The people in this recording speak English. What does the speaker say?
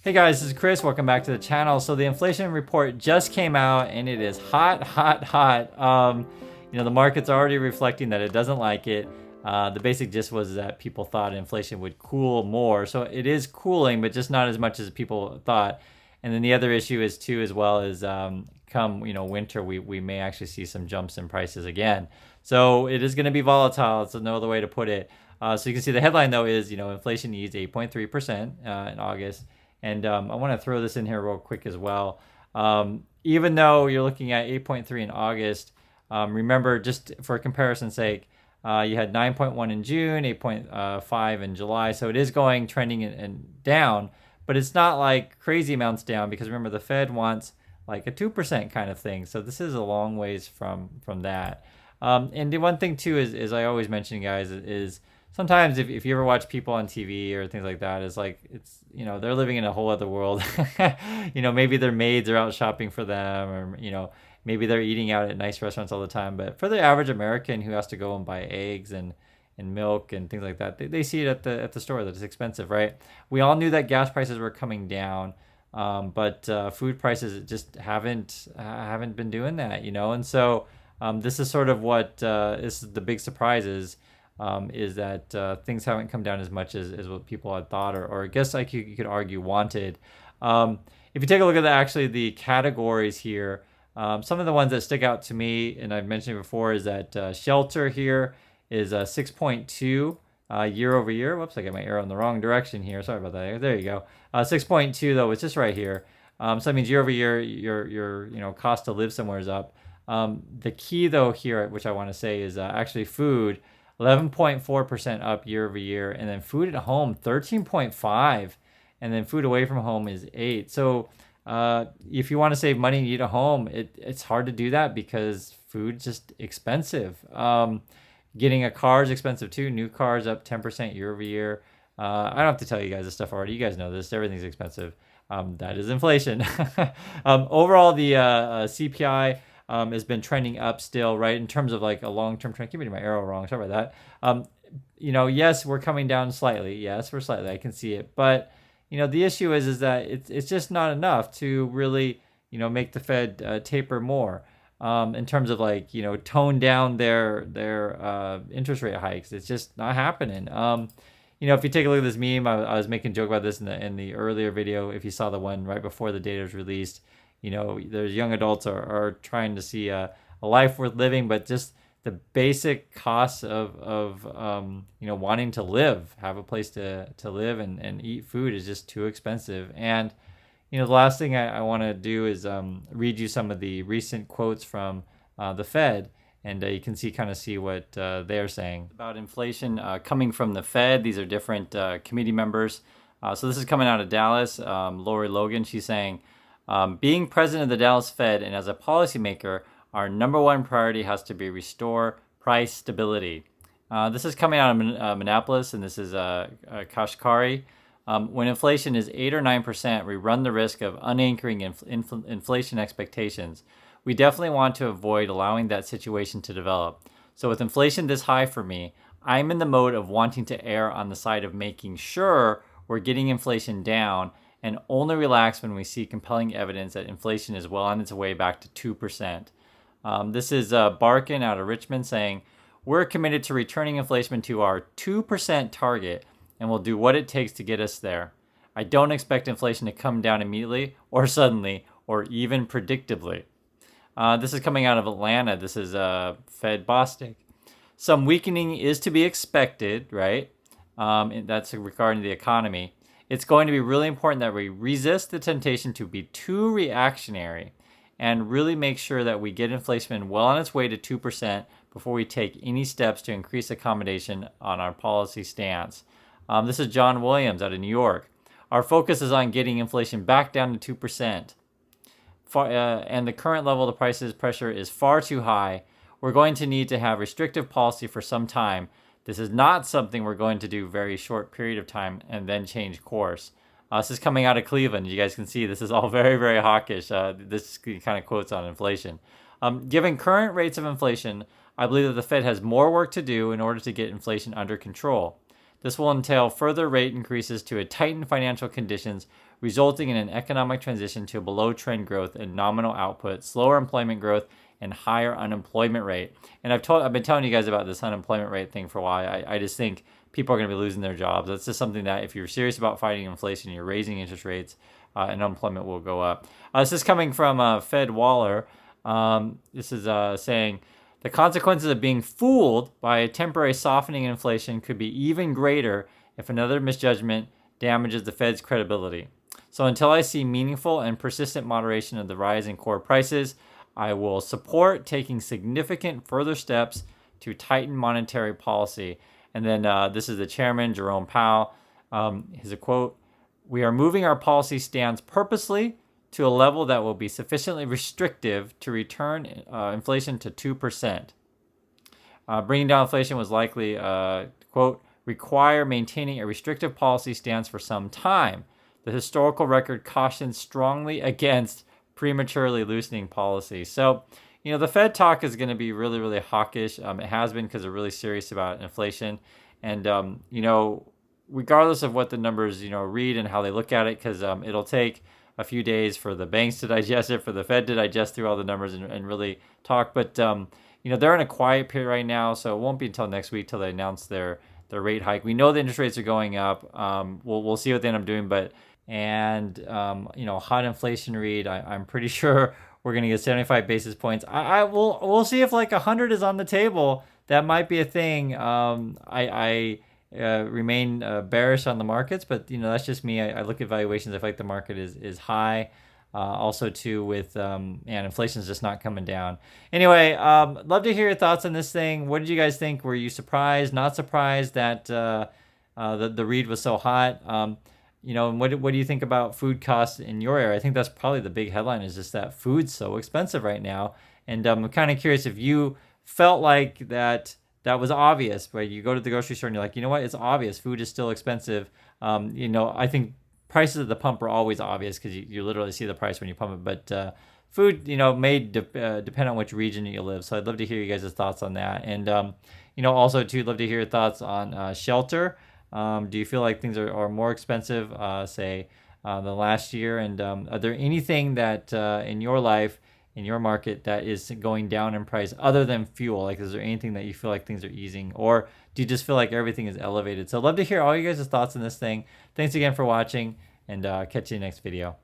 Hey guys, this is Chris. Welcome back to the channel. So the inflation report just came out and it is hot, hot, hot. The market's already reflecting that it doesn't like it. The basic gist was that people thought inflation would cool more. So it is cooling, but just not as much as people thought. And then the other issue is too, as well as come winter, we may actually see some jumps in prices again. So it is going to be volatile. It's no other way to put it. So you can see the headline though is inflation eased 8.3% in August. And I want to throw this in here real quick as well. Even though you're looking at 8.3 in August, remember, just for comparison's sake, you had 9.1 in June, 8.5 in July. So it is trending and down, but it's not like crazy amounts down because remember, the Fed wants like a 2% kind of thing. So this is a long ways from that. And the one thing too is I always mention, guys, is sometimes if you ever watch people on TV or things like that, they're living in a whole other world. Maybe their maids are out shopping for them, or maybe they're eating out at nice restaurants all the time. But for the average American who has to go and buy eggs and milk and things like that, they see it at the store that it's expensive, right? We all knew that gas prices were coming down, but food prices just haven't been doing that, and so this is sort of what is the big surprise is that things haven't come down as much as what people had thought, or I guess like you could argue wanted. If you take a look at actually the categories here, some of the ones that stick out to me, and I've mentioned it before, is that shelter here is 6.2 year over year. Whoops, I got my arrow in the wrong direction here. Sorry about that. There you go. 6.2 though, it's just right here. So that means year over year, your cost to live somewhere is up. The key though here, which I want to say, is actually food. 11.4% up year over year, and then food at home 13.5, and then food away from home is 8. So if you want to save money and eat at home, it's hard to do that because food's just expensive. Getting a car is expensive too. New cars up 10% year over year. I don't have to tell you guys this stuff already. You guys know this. Everything's expensive. That is inflation. Overall, the CPI has been trending up still, right? In terms of like a long-term trend. Keep reading my arrow wrong. Sorry about that. Yes, we're coming down slightly. Yes, we're slightly. I can see it. But, the issue is that it's just not enough to really, make the Fed taper more in terms of like, tone down their interest rate hikes. It's just not happening. If you take a look at this meme, I was making a joke about this in the earlier video. If you saw the one right before the data was released, there's young adults are trying to see a life worth living, but just the basic costs of wanting to live, have a place to live and eat food is just too expensive. And the last thing I want to do is read you some of the recent quotes from the Fed, and you can see what they're saying about inflation coming from the Fed. These are different committee members. So this is coming out of Dallas. Lori Logan, she's saying, being president of the Dallas Fed and as a policymaker, our number one priority has to be restore price stability. This is coming out of Minneapolis, and this is Kashkari. When inflation is 8 or 9%, we run the risk of unanchoring inflation expectations. We definitely want to avoid allowing that situation to develop. So with inflation this high for me, I'm in the mode of wanting to err on the side of making sure we're getting inflation down and only relax when we see compelling evidence that inflation is well on its way back to 2%. This is Barkin out of Richmond saying, we're committed to returning inflation to our 2% target and will do what it takes to get us there. I don't expect inflation to come down immediately or suddenly or even predictably. This is coming out of Atlanta. This is Fed Bostic. Some weakening is to be expected, right? That's regarding the economy. It's going to be really important that we resist the temptation to be too reactionary and really make sure that we get inflation well on its way to 2% before we take any steps to increase accommodation on our policy stance. This is John Williams out of New York. Our focus is on getting inflation back down to 2%. And the current level of the prices pressure is far too high. We're going to need to have restrictive policy for some time. This is not something we're going to do very short period of time and then change course. This is coming out of Cleveland. You guys can see this is all very, very hawkish. This kind of quotes on inflation. Given current rates of inflation, I believe that the Fed has more work to do in order to get inflation under control. This will entail further rate increases to tighten financial conditions, resulting in an economic transition to below-trend growth in nominal output, slower employment growth, and higher unemployment rate. And I've been telling you guys about this unemployment rate thing for a while. I just think people are going to be losing their jobs. That's just something that if you're serious about fighting inflation, you're raising interest rates, and unemployment will go up. This is coming from Fed Waller. This is saying the consequences of being fooled by a temporary softening in inflation could be even greater if another misjudgment damages the Fed's credibility. So until I see meaningful and persistent moderation of the rise in core prices, I will support taking significant further steps to tighten monetary policy. And then this is the chairman, Jerome Powell. Here's a quote: "We are moving our policy stance purposely to a level that will be sufficiently restrictive to return inflation to 2%. Bringing down inflation was likely, quote, require maintaining a restrictive policy stance for some time. The historical record cautions strongly against prematurely loosening policy." So, the Fed talk is going to be really, really hawkish. It has been because they're really serious about inflation. And, regardless of what the numbers, read and how they look at it, because it'll take a few days for the banks to digest it, for the Fed to digest through all the numbers and really talk. But, they're in a quiet period right now, so it won't be until next week till they announce their rate hike. We know the interest rates are going up. We'll see what they end up doing, but hot inflation read. I'm pretty sure we're going to get 75 basis points. We'll see if like 100 is on the table. That might be a thing. I remain bearish on the markets, but that's just me. I look at valuations. I feel like the market is high. Also too with and inflation is just not coming down. Anyway, love to hear your thoughts on this thing. What did you guys think? Were you surprised? Not surprised that the read was so hot? And what do you think about food costs in your area? I think that's probably the big headline, is just that food's so expensive right now. And I'm kind of curious if you felt like that was obvious, right? You go to the grocery store and you're like, you know what? It's obvious. Food is still expensive. I think prices at the pump are always obvious because you literally see the price when you pump it. But food, may depend on which region you live. So I'd love to hear you guys' thoughts on that. And, also too, love to hear your thoughts on shelter. Do you feel like things are more expensive, say, than last year? And are there anything that in your life, in your market, that is going down in price other than fuel? Like, is there anything that you feel like things are easing? Or do you just feel like everything is elevated? So I'd love to hear all you guys' thoughts on this thing. Thanks again for watching, and catch you in the next video.